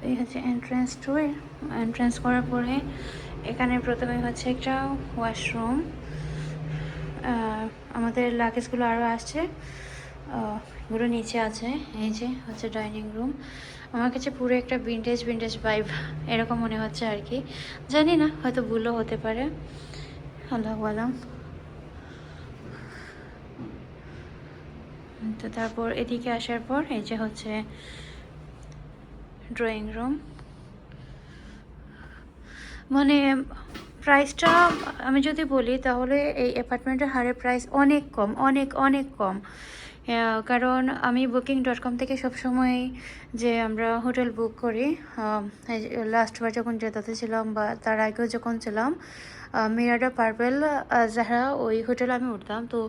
এই হচ্ছে entrance two. Entrance করার পরে এখানে প্রথমে হচ্ছে একটা ওয়াশরুম। আমাদের লাগেজগুলো আরও আসছে, এগুলো নিচে আছে। এই যে হচ্ছে ডাইনিং রুম। আমার কাছে পুরো একটা ভিন্টেজ ভিন্টেজ ভাইব এরকম মনে হচ্ছে আর কি, জানি না, হয়তো ভুলও হতে পারে, আল্লাহু আলাম। তো তারপর এদিকে আসার পর এই যে হচ্ছে ড্রয়িং রুম। মানে প্রাইসটা আমি যদি বলি তাহলে এই অ্যাপার্টমেন্টের হারের প্রাইস অনেক কম, অনেক অনেক কম। কারণ আমি booking.com থেকে সবসময় যে আমরা হোটেল বুক করি, লাস্টবার যখন জেদ্দাতে ছিলাম বা তার আগেও যখন ছিলাম, মিরাডা পার্পেল যারা ওই হোটেলে আমি উঠতাম, তো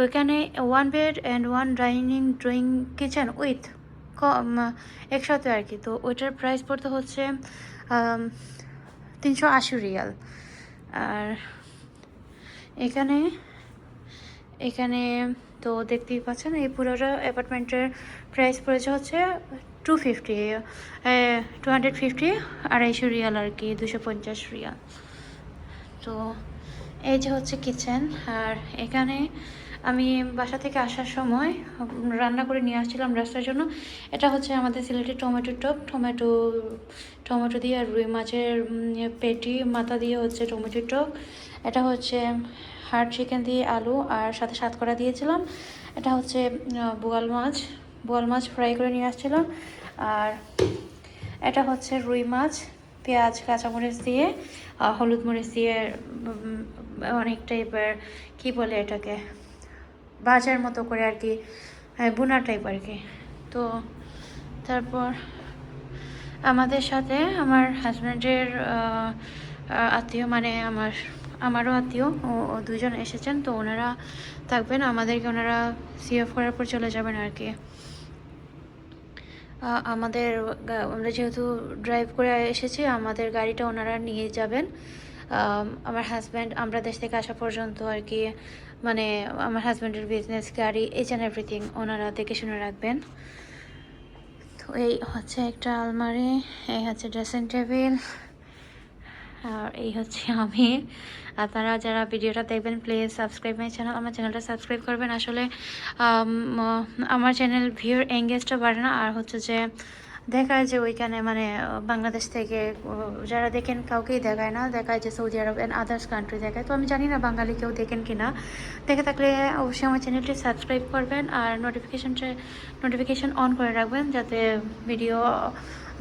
ওইখানে 1 bed and 1 dining drawing kitchen with একসাথে আর কি। তো ওইটার প্রাইস পড়তে হচ্ছে 380 রিয়াল। আর এখানে এখানে তো দেখতেই পাচ্ছেন এই পুরোটা অ্যাপার্টমেন্টের প্রাইস পড়েছে হচ্ছে 250 250 রিয়াল আর কি, 250 রিয়াল। তো এই যে হচ্ছে কিচেন। আর এখানে আমি বাসা থেকে আসার সময় রান্না করে নিয়ে আসছিলাম রাস্তার জন্য। এটা হচ্ছে আমাদের সিলেটের টমেটো টপ, টমেটো দিয়ে আর রুই মাছের পেটি মাথা দিয়ে হচ্ছে টমেটো টপ। এটা হচ্ছে হার্ড চিকেন দিয়ে আলু আর সাথে সাতকরা দিয়েছিলাম। এটা হচ্ছে বোয়াল মাছ ফ্রাই করে নিয়ে আসছিলাম। আর এটা হচ্ছে রুই মাছ পেঁয়াজ কাঁচামরিচ দিয়ে হলুদ মরিচ দিয়ে অনেক টাইপের, কি বলে এটাকে, ভাজার মতো করে আর কি, বুনা টাইপ আর কি। তো তারপর আমাদের সাথে আমার হাজব্যান্ডের আত্মীয়, মানে আমারও আত্মীয়, ও দুজন এসেছেন। তো ওনারা থাকবেন, আমাদেরকে ওনারা সি অফ করার পর চলে যাবেন আর কি। আমরা যেহেতু ড্রাইভ করে এসেছি, আমাদের গাড়িটা ওনারা নিয়ে যাবেন। আমার হাজব্যান্ড আমরা দেশ থেকে আসা পর্যন্ত আর কি, মানে আমার হাজব্যান্ডের বিজনেস গাড়ি, এইচ অ্যান্ড এভরিথিং ওনারা দেখে শুনে রাখবেন। তো এই হচ্ছে একটা আলমারি, এই হচ্ছে ড্রেসিং টেবিল, আর এই হচ্ছে আমি। আপনারা যারা ভিডিওটা দেখবেন প্লিজ সাবস্ক্রাইব মাই চ্যানেল, আমার চ্যানেলটা সাবস্ক্রাইব করবেন। আসলে আমার চ্যানেল ভিউর এঙ্গেজটা বাড়ে না, আর হচ্ছে যে দেখায় যে ওইখানে মানে বাংলাদেশ থেকে যারা দেখেন কাউকেই দেখায় না, দেখায় যে Saudi Arab and others country দেখায়। তো আমি জানি না বাঙালি কেউ দেখেন কি না, দেখে থাকলে অবশ্যই আমার চ্যানেলটি সাবস্ক্রাইব করবেন আর নোটিফিকেশন অন করে রাখবেন, যাতে ভিডিও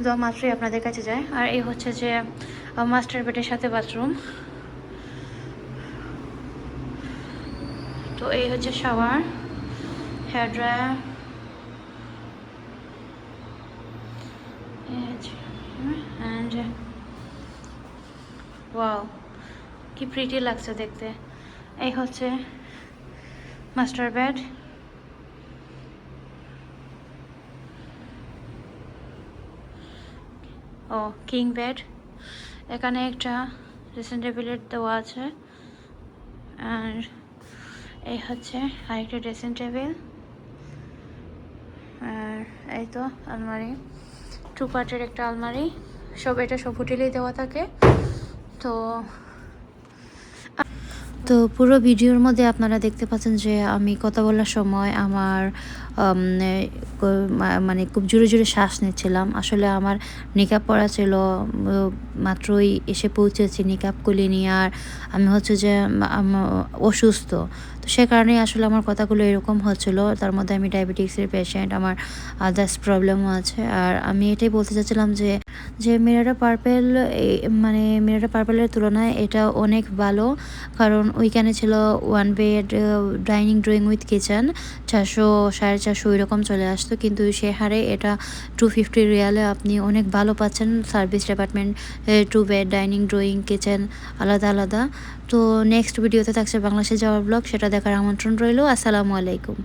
দেওয়া মাত্রই আপনাদের কাছে যায়। আর এই হচ্ছে যে মাস্টার বেডের সাথে বাথরুম। তো এই হচ্ছে shower, hair dryer, and wow কি প্রিটি লাগছে দেখতে। এই হচ্ছে মাস্টার বেড। ও কিং বেড। এখানে একটা ড্রেসিং টেবিলের দেওয়া আছে। আর এই হচ্ছে আরেকটা ড্রেসিং টেবিল। আর এই তো আলমারি, 2 পার্টের একটা আলমারি। এটা সব হোটেলেই দেওয়া থাকে। তো পুরো ভিডিওর মধ্যে আপনারা দেখতে পাচ্ছেন যে আমি কথা বলার সময় আমার মানে খুব জোরে জোরে শ্বাস নিচ্ছিলাম। আসলে আমার নিকাব পরা ছিল, মাত্রই এসে পৌঁছেছি, নিকাব খুলে নিয়ে। আর আমি হচ্ছে যে অসুস্থ, তো সে কারণেই আসলে আমার কথাগুলো এরকম হচ্ছিল। তার মধ্যে আমি ডায়াবেটিক্সের পেশেন্ট, আমার আদার্স প্রবলেমও আছে। আর আমি এটাই বলতে চাচ্ছিলাম যে মিরাডা পার্পেলের তুলনায় এটা অনেক ভালো, কারণ ওইখানে ছিল 1 bed dining drawing with kitchen, 400 450 এরকম চলে আসতো, কিন্তু সে হারে এটা 250 রিয়ালে আপনি অনেক ভালো পাচ্ছেন। Service department, 2 bed dining drawing kitchen আলাদা আলাদা। তো নেক্সট ভিডিওতে থাকছে বাংলাদেশে যাওয়ার ব্লগ, সেটা দেখার আমন্ত্রণ রইল। আসসালামু আলাইকুম।